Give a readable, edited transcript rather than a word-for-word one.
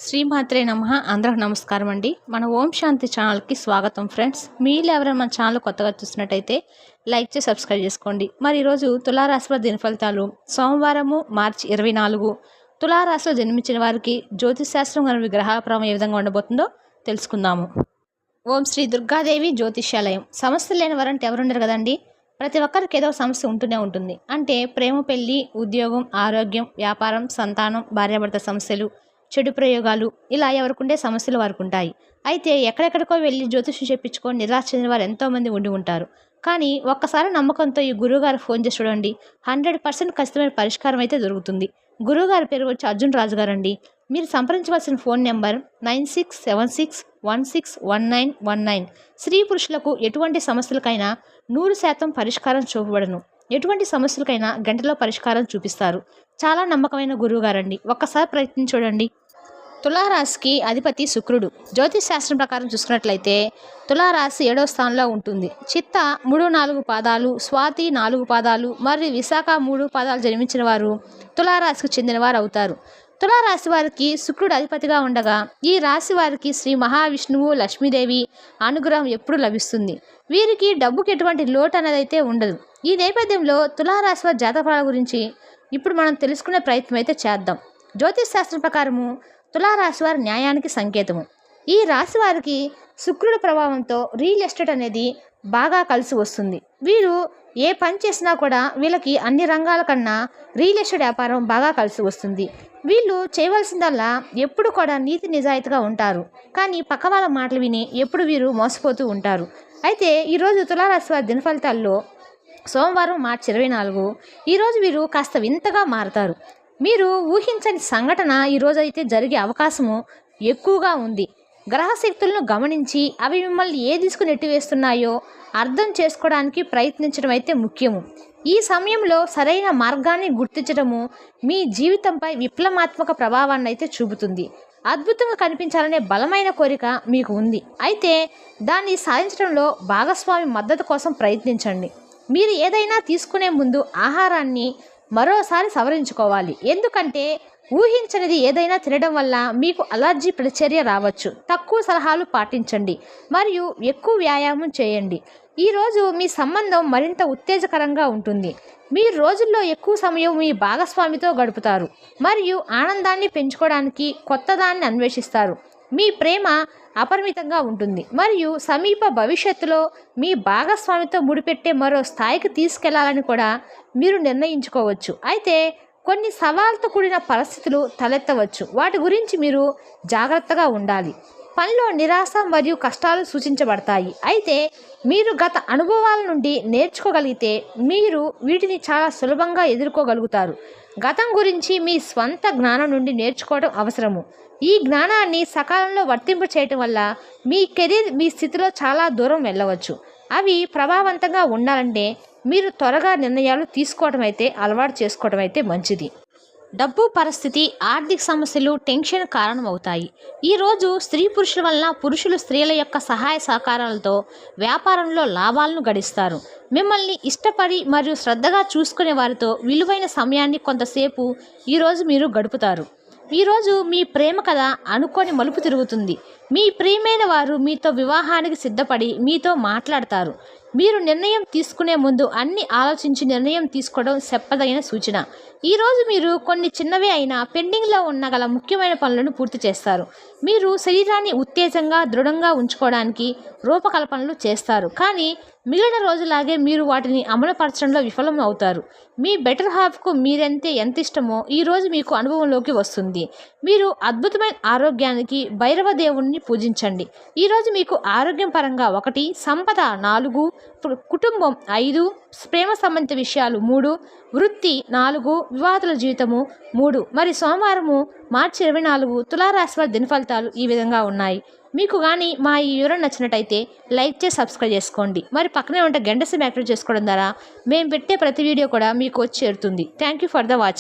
శ్రీమాత్రే నమః. అందరికి నమస్కారం అండి. మన ఓం శాంతి ఛానల్కి స్వాగతం ఫ్రెండ్స్. మీరు ఎవరైనా మన ఛానల్ కొత్తగా చూసినట్టయితే లైక్ చేసి సబ్స్క్రైబ్ చేసుకోండి. మరి ఈరోజు తులారాశిలో దినఫలితాలు సోమవారము మార్చి 24. తులారాశిలో జన్మించిన వారికి జ్యోతిశాస్త్రం గల విగ్రహాల ప్రభావం ఏ విధంగా ఉండబోతుందో తెలుసుకుందాము. ఓం శ్రీ దుర్గాదేవి జ్యోతిష్యాలయం. సమస్యలు లేని వారంటే ఎవరుండరు కదండి. ప్రతి ఒక్కరికి ఏదో సమస్య ఉంటూనే ఉంటుంది. అంటే ప్రేమ, పెళ్లి, ఉద్యోగం, ఆరోగ్యం, వ్యాపారం, సంతానం, భార్యాభర్త సమస్యలు, చెడు ప్రయోగాలు, ఇలా ఎవరికుండే సమస్యలు వారికి ఉంటాయి. అయితే ఎక్కడెక్కడికో వెళ్ళి జ్యోతిష్యం చెప్పించుకొని నిరాశ చెందిన వారు ఎంతోమంది ఉండి ఉంటారు. కానీ ఒక్కసారి నమ్మకంతో ఈ గురువుగారు ఫోన్ చేసి చూడండి, 100% ఖచ్చితమైన పరిష్కారం అయితే దొరుకుతుంది. గురువుగారి పేరు వచ్చి అర్జున్ రాజు గారు అండి. మీరు సంప్రదించవలసిన ఫోన్ నెంబర్ 9676161919. స్త్రీ పురుషులకు ఎటువంటి సమస్యలకైనా 100% పరిష్కారం చూపబడను. ఎటువంటి సమస్యలకైనా గంటలో పరిష్కారం చూపిస్తారు. చాలా నమ్మకమైన గురువుగారండి. ఒక్కసారి ప్రయత్నించి చూడండి. తులారాశికి అధిపతి శుక్రుడు. జ్యోతిష్ శాస్త్రం ప్రకారం చూసుకున్నట్లయితే తులారాశి 7వ స్థానంలో ఉంటుంది. చిత్త 3-4 పాదాలు, స్వాతి 4 పాదాలు మరియు విశాఖ 3 పాదాలు జన్మించిన వారు తులారాశికి చెందిన వారు అవుతారు. తులారాశి వారికి శుక్రుడు అధిపతిగా ఉండగా ఈ రాశి వారికి శ్రీ మహావిష్ణువు, లక్ష్మీదేవి అనుగ్రహం ఎప్పుడూ లభిస్తుంది. వీరికి డబ్బుకి ఎటువంటి లోటు అనేది అయితే ఉండదు. ఈ నేపథ్యంలో తులారాశి వారి జాతకాల గురించి ఇప్పుడు మనం తెలుసుకునే ప్రయత్నం అయితే చేద్దాం. జ్యోతిష్ శాస్త్రం ప్రకారము తులారాశి వారి న్యాయానికి సంకేతము. ఈ రాశి వారికి శుక్రుడి ప్రభావంతో రియల్ ఎస్టేట్ అనేది బాగా కలిసి వస్తుంది. వీరు ఏ పని చేసినా కూడా వీళ్ళకి అన్ని రంగాల కన్నా రియల్ ఎస్టేట్ వ్యాపారం బాగా కలిసి వస్తుంది. వీళ్ళు చేయవలసిందల్లా ఎప్పుడు కూడా నీతి నిజాయితీగా ఉంటారు. కానీ పక్క వాళ్ళ మాటలు విని ఎప్పుడు వీరు మోసపోతూ ఉంటారు. అయితే ఈరోజు తులారాశి వారి దినఫలితాల్లో సోమవారం మార్చి 24 ఈరోజు వీరు కాస్త వింతగా మారతారు. మీరు ఊహించని సంఘటన ఈరోజు అయితే జరిగే అవకాశము ఎక్కువగా ఉంది. గ్రహశక్తులను గమనించి అవి మిమ్మల్ని ఏ దిశకు నెట్టివేస్తున్నాయో అర్థం చేసుకోవడానికి ప్రయత్నించడం అయితే ముఖ్యము. ఈ సమయంలో సరైన మార్గాన్ని గుర్తించడము మీ జీవితంపై విప్లవాత్మక ప్రభావాన్ని అయితే చూపుతుంది. అద్భుతంగా కనిపించాలనే బలమైన కోరిక మీకు ఉంది. అయితే దాన్ని సాధించడంలో భాగస్వామి మద్దతు కోసం ప్రయత్నించండి. మీరు ఏదైనా తీసుకునే ముందు ఆహారాన్ని మరోసారి సవరించుకోవాలి. ఎందుకంటే ఊహించనిది ఏదైనా తినడం వల్ల మీకు అలర్జీ ప్రతిచర్య రావచ్చు. తక్కువ సలహాలు పాటించండి మరియు ఎక్కువ వ్యాయామం చేయండి. ఈరోజు మీ సంబంధం మరింత ఉత్తేజకరంగా ఉంటుంది. మీ రోజుల్లో ఎక్కువ సమయం మీ భాగస్వామితో గడుపుతారు మరియు ఆనందాన్ని పెంచుకోవడానికి కొత్తదాన్ని అన్వేషిస్తారు. మీ ప్రేమ అపరిమితంగా ఉంటుంది మరియు సమీప భవిష్యత్తులో మీ భాగస్వామితో ముడిపెట్టే మరో స్థాయికి తీసుకెళ్లాలని కూడా మీరు నిర్ణయించుకోవచ్చు. అయితే కొన్ని సవాళ్ళతో కూడిన పరిస్థితులు తలెత్తవచ్చు. వాటి గురించి మీరు జాగ్రత్తగా ఉండాలి. పనిలో నిరాశ మరియు కష్టాలు సూచించబడతాయి. అయితే మీరు గత అనుభవాల నుండి నేర్చుకోగలిగితే మీరు వీటిని చాలా సులభంగా ఎదుర్కోగలుగుతారు. గతం గురించి మీ స్వంత జ్ఞానం నుండి నేర్చుకోవడం అవసరము. ఈ జ్ఞానాన్ని సకాలంలో వర్తింపు చేయటం వల్ల మీ కెరీర్ మీ స్థితిలో చాలా దూరం వెళ్ళవచ్చు. అవి ప్రభావవంతంగా ఉండాలంటే మీరు త్వరగా నిర్ణయాలు తీసుకోవడం అయితే అలవాటు చేసుకోవడం అయితే మంచిది. డబ్బు పరిస్థితి, ఆర్థిక సమస్యలు టెన్షన్ కారణమవుతాయి. ఈరోజు స్త్రీ పురుషుల వలన పురుషులు స్త్రీల యొక్క సహాయ సహకారాలతో వ్యాపారంలో లాభాలను గడిస్తారు. మిమ్మల్ని ఇష్టపడి మరియు శ్రద్ధగా చూసుకునే వారితో విలువైన సమయాన్ని కొంతసేపు ఈరోజు మీరు గడుపుతారు. ఈరోజు మీ ప్రేమ కథ అనుకోని మలుపు తిరుగుతుంది. మీ ప్రియమైన వారు మీతో వివాహానికి సిద్ధపడి మీతో మాట్లాడతారు. మీరు నిర్ణయం తీసుకునే ముందు అన్ని ఆలోచించి నిర్ణయం తీసుకోవడం చెప్పదగిన సూచన. ఈరోజు మీరు కొన్ని చిన్నవే అయినా పెండింగ్లో ఉన్న గల ముఖ్యమైన పనులను పూర్తి చేస్తారు. మీరు శరీరాన్ని ఉత్తేజంగా దృఢంగా ఉంచుకోవడానికి రూపకల్పనలు చేస్తారు. కానీ మిగిలిన రోజులాగే మీరు వాటిని అమలుపరచడంలో విఫలం అవుతారు. మీ బెటర్ హాఫ్కు మీరెంతే ఎంత ఇష్టమో ఈరోజు మీకు అనుభవంలోకి వస్తుంది. మీరు అద్భుతమైన ఆరోగ్యానికి భైరవ దేవుణ్ణి పూజించండి. ఈరోజు మీకు ఆరోగ్యం పరంగా 1, సంపద 4, కుటుంబం 5, ప్రేమ సంబంధిత విషయాలు 3, వృత్తి 4, వివాహాల జీవితము 3. మరి సోమవారము మార్చి 24 తులారాశి వారి దినఫలితాలు ఈ విధంగా ఉన్నాయి. మీకు కానీ మా ఈ వివరణ నచ్చినట్టయితే లైక్ చేసి సబ్స్క్రైబ్ చేసుకోండి. మరి పక్కనే ఉంటే గంట సేపు యాక్టివేట్ చేసుకోవడం ద్వారా మేము పెట్టే ప్రతి వీడియో కూడా మీకు వచ్చి చేరుతుంది. Thank you for the watching.